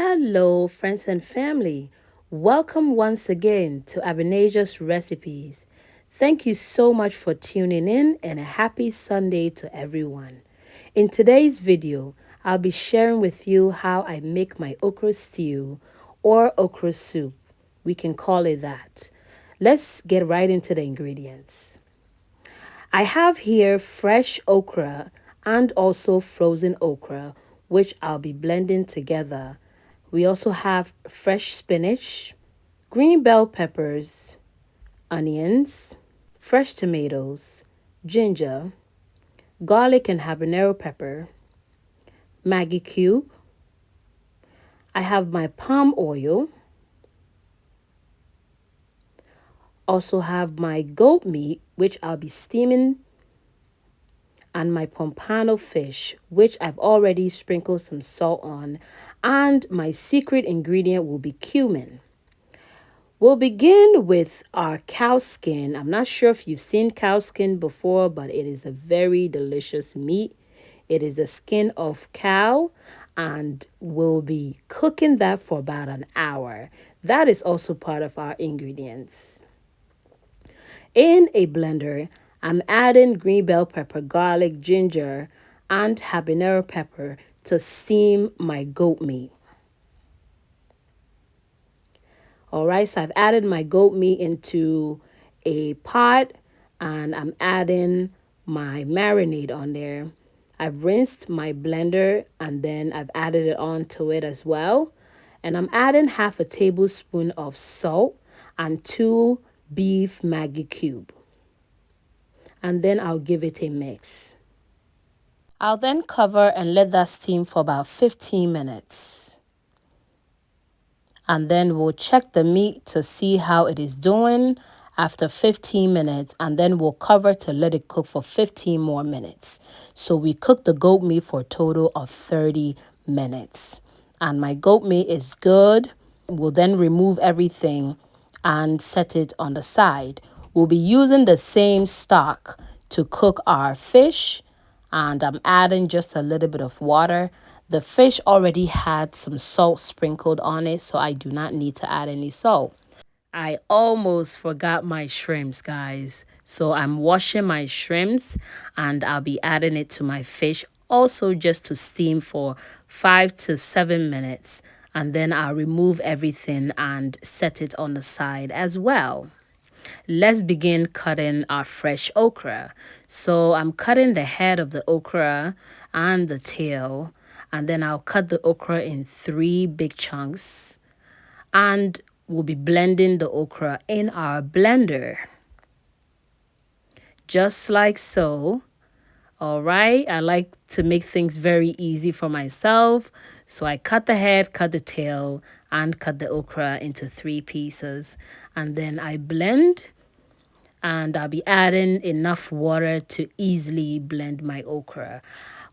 Hello, friends and family. Welcome once again to Abinasia's Recipes. Thank you so much for tuning in and a happy Sunday to everyone. In today's video, I'll be sharing with you how I make my okra stew or okra soup. We can call it that. Let's get right into the ingredients. I have here fresh okra and also frozen okra, which I'll be blending together. We also have fresh spinach, green bell peppers, onions, fresh tomatoes, ginger, garlic and habanero pepper, maggi cube. I have my palm oil. Also have my goat meat, which I'll be steaming, and my pompano fish, which I've already sprinkled some salt on, and my secret ingredient will be cumin. We'll begin with our cow skin. I'm not sure if you've seen cow skin before, but it is a very delicious meat. It is the skin of cow, and we'll be cooking that for about an hour. That is also part of our ingredients. In a blender, I'm adding green bell pepper, garlic, ginger, and habanero pepper to steam my goat meat. All right, so I've added my goat meat into a pot and I'm adding my marinade on there. I've rinsed my blender and then I've added it onto it as well. And I'm adding half a tablespoon of salt and 2 beef Maggi cube. And then I'll give it a mix. I'll then cover and let that steam for about 15 minutes. And then we'll check the meat to see how it is doing after 15 minutes, and then we'll cover to let it cook for 15 more minutes. So we cook the goat meat for a total of 30 minutes. And my goat meat is good. We'll then remove everything and set it on the side. We'll be using the same stock to cook our fish, and I'm adding just a little bit of water. The fish already had some salt sprinkled on it, so I do not need to add any salt. I almost forgot my shrimps, guys. So I'm washing my shrimps and I'll be adding it to my fish also just to steam for 5 to 7 minutes. And then I'll remove everything and set it on the side as well. Let's begin cutting our fresh okra. So I'm cutting the head of the okra and the tail, and then I'll cut the okra in 3 big chunks, and we'll be blending the okra in our blender. Just like so. All right, I like to make things very easy for myself. So I cut the head, cut the tail, and cut the okra into 3 pieces. And then I blend, and I'll be adding enough water to easily blend my okra.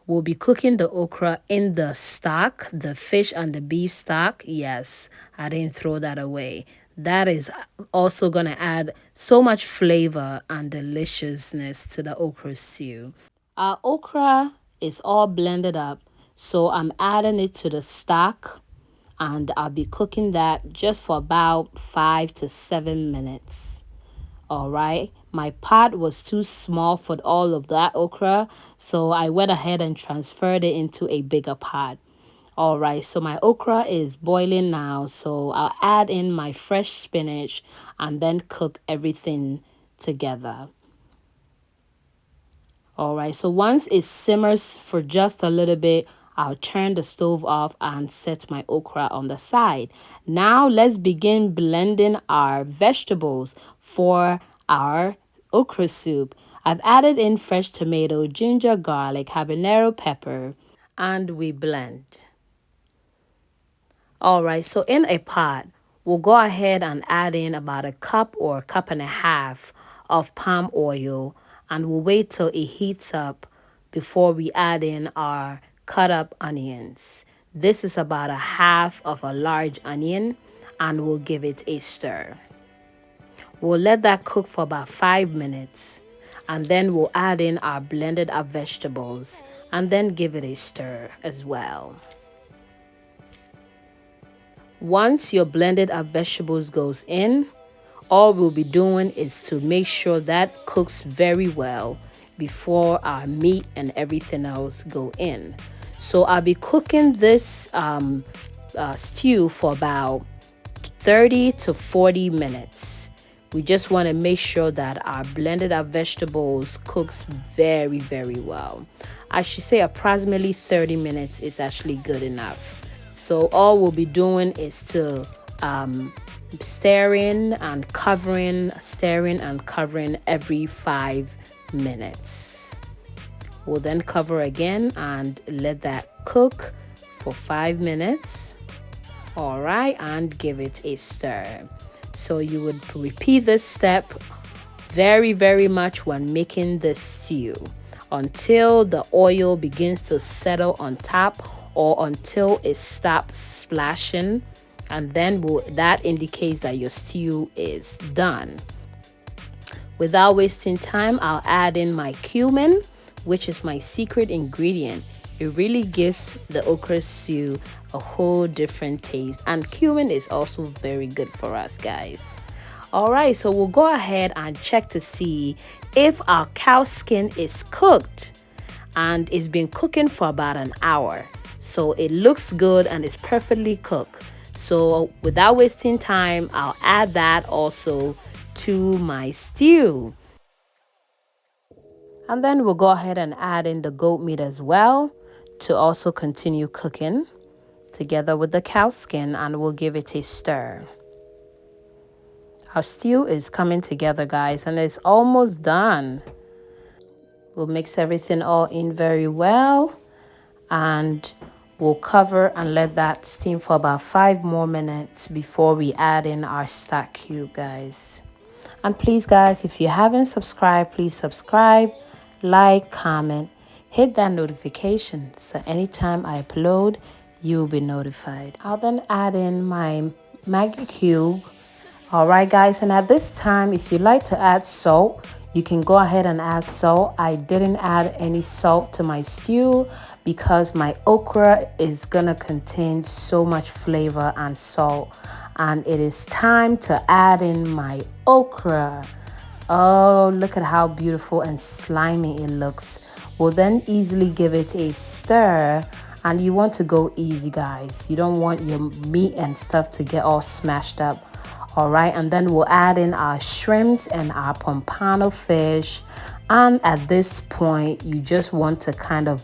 We'll be cooking the okra in the stock, the fish and the beef stock. Yes, I didn't throw that away. That is also going to add so much flavor and deliciousness to the okra stew. Our okra is all blended up, so I'm adding it to the stock, and I'll be cooking that just for about 5 to 7 minutes. All right, my pot was too small for all of that okra, so I went ahead and transferred it into a bigger pot. All right, so my okra is boiling now, so I'll add in my fresh spinach and then cook everything together. All right, so once it simmers for just a little bit, I'll turn the stove off and set my okra on the side. Now let's begin blending our vegetables for our okra soup. I've added in fresh tomato, ginger, garlic, habanero pepper, and we blend. All right, so in a pot, we'll go ahead and add in about a cup or a cup and a half of palm oil, and we'll wait till it heats up before we add in our cut up onions. This is about a half of a large onion, and we'll give it a stir. We'll let that cook for about 5 minutes, and then we'll add in our blended up vegetables and then give it a stir as well. Once your blended up vegetables goes in, all we'll be doing is to make sure that cooks very well before our meat and everything else go in. So I'll be cooking this stew for about 30 to 40 minutes. We just want to make sure that our blended up vegetables cooks very, very well. I should say approximately 30 minutes is actually good enough. So all we'll be doing is to stirring and covering every 5 minutes. We'll then cover again and let that cook for 5 minutes. All right, and give it a stir. So you would repeat this step very, very much when making this stew until the oil begins to settle on top or until it stops splashing, and then that indicates that your stew is done. Without wasting time, I'll add in my cumin, which is my secret ingredient. It really gives the okra stew a whole different taste, and cumin is also very good for us, guys. All right, so we'll go ahead and check to see if our cow skin is cooked, and it's been cooking for about an hour. So it looks good and it's perfectly cooked. So without wasting time, I'll add that also to my stew. And then we'll go ahead and add in the goat meat as well to also continue cooking together with the cow skin, and we'll give it a stir. Our stew is coming together, guys, and it's almost done. We'll mix everything all in very well, and we'll cover and let that steam for about 5 more minutes before we add in our stock cube, guys. And please, guys, if you haven't subscribed, please subscribe, like, comment, hit that notification so anytime I upload, you will be notified. I'll then add in my Maggi cube. All right, guys, and at this time, if you like to add salt, you can go ahead and add salt. I didn't add any salt to my stew because my okra is gonna contain so much flavor and salt. And it is time to add in my okra. Oh, look at how beautiful and slimy it looks. We'll then easily give it a stir, and you want to go easy, guys. You don't want your meat and stuff to get all smashed up. All right, and then we'll add in our shrimps and our pompano fish. And at this point, you just want to kind of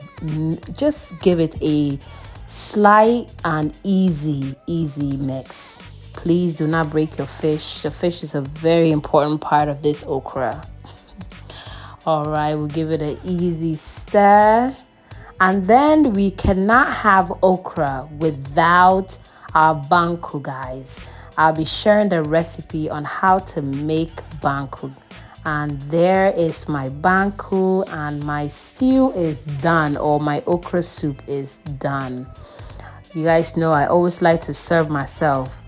just give it a slight and easy mix. Please do not break your fish. The fish is a very important part of this okra. All right, we'll give it an easy stir. And then we cannot have okra without our banku, guys. I'll be sharing the recipe on how to make banku. And there is my banku, and my stew is done, or my okra soup is done. You guys know I always like to serve myself,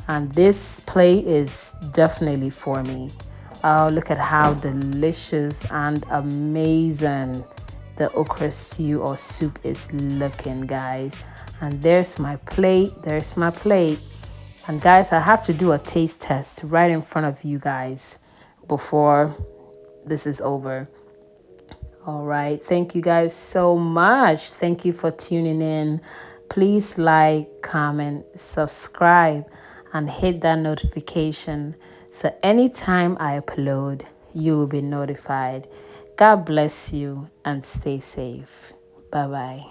and this plate is definitely for me. Oh, look at how delicious and amazing the okra stew or soup is looking, guys. And there's my plate. And guys, I have to do a taste test right in front of you guys before this is over. All right, thank you guys so much. Thank you for tuning in. Please like, comment, subscribe, and hit that notification so anytime I upload, you will be notified. God bless you and stay safe. Bye-bye.